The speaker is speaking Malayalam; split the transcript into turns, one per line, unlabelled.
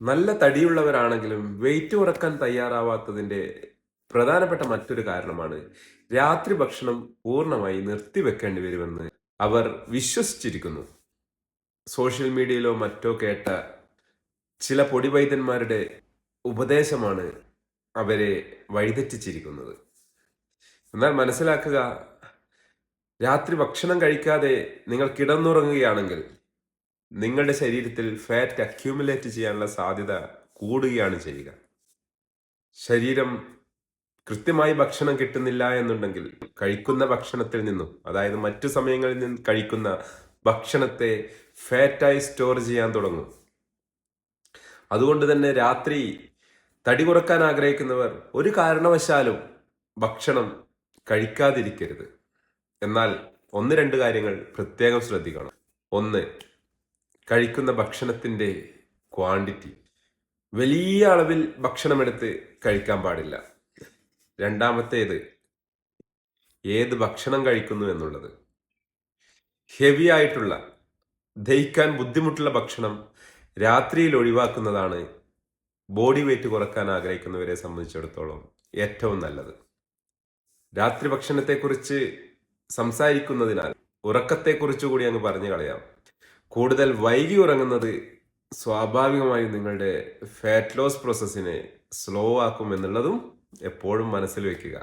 നല്ല തടിയുള്ളവരാണെങ്കിലും വെയിറ്റ് കുറക്കാൻ തയ്യാറാവാത്തതിന്റെ പ്രധാനപ്പെട്ട മറ്റൊരു കാരണമാണ് രാത്രി ഭക്ഷണം പൂർണ്ണമായി നിർത്തിവെക്കേണ്ടി വരുമെന്ന് അവർ വിശ്വസിച്ചിരിക്കുന്നു. സോഷ്യൽ മീഡിയയിലോ മറ്റോ കേട്ട ചില പൊടിവൈദ്യന്മാരുടെ ഉപദേശമാണ് അവരെ വഴിതെറ്റിച്ചിരിക്കുന്നത്. എന്നാൽ മനസ്സിലാക്കുക, രാത്രി ഭക്ഷണം കഴിക്കാതെ നിങ്ങൾ കിടന്നുറങ്ങുകയാണെങ്കിൽ നിങ്ങളുടെ ശരീരത്തിൽ ഫാറ്റ് അക്യൂമുലേറ്റ് ചെയ്യാനുള്ള സാധ്യത കൂടുകയാണ് ചെയ്യുക. ശരീരം കൃത്യമായി ഭക്ഷണം കിട്ടുന്നില്ല എന്നുണ്ടെങ്കിൽ കഴിക്കുന്ന ഭക്ഷണത്തിൽ നിന്നും, അതായത് മറ്റു സമയങ്ങളിൽ നിന്ന് കഴിക്കുന്ന ഭക്ഷണത്തെ ഫാറ്റായി സ്റ്റോർ ചെയ്യാൻ തുടങ്ങും. അതുകൊണ്ട് തന്നെ രാത്രി തടി കുറക്കാൻ ആഗ്രഹിക്കുന്നവർ ഒരു കാരണവശാലും ഭക്ഷണം കഴിക്കാതിരിക്കരുത്. എന്നാൽ ഒന്ന് രണ്ട് കാര്യങ്ങൾ പ്രത്യേകം ശ്രദ്ധിക്കണം. ഒന്ന്, കഴിക്കുന്ന ഭക്ഷണത്തിന്റെ ക്വാണ്ടിറ്റി. വലിയ അളവിൽ ഭക്ഷണമെടുത്ത് കഴിക്കാൻ പാടില്ല. രണ്ടാമത്തേത്, ഏത് ഭക്ഷണം കഴിക്കുന്നു എന്നുള്ളത്. ഹെവി ആയിട്ടുള്ള, ദഹിക്കാൻ ബുദ്ധിമുട്ടുള്ള ഭക്ഷണം രാത്രിയിൽ ഒഴിവാക്കുന്നതാണ് ബോഡി വെയിറ്റ് കുറക്കാൻ ആഗ്രഹിക്കുന്നവരെ സംബന്ധിച്ചിടത്തോളം ഏറ്റവും നല്ലത്. രാത്രി ഭക്ഷണത്തെക്കുറിച്ച് സംസാരിക്കുന്നതിനാൽ ഉറക്കത്തെക്കുറിച്ച് കൂടി അങ്ങ് പറഞ്ഞു കളയാം. കൂടുതൽ വൈകി ഉറങ്ങുന്നത് സ്വാഭാവികമായും നിങ്ങളുടെ ഫാറ്റ് ലോസ് പ്രോസസ്സിനെ സ്ലോ ആക്കും എന്നുള്ളതും എപ്പോഴും മനസ്സിൽ വെക്കുക.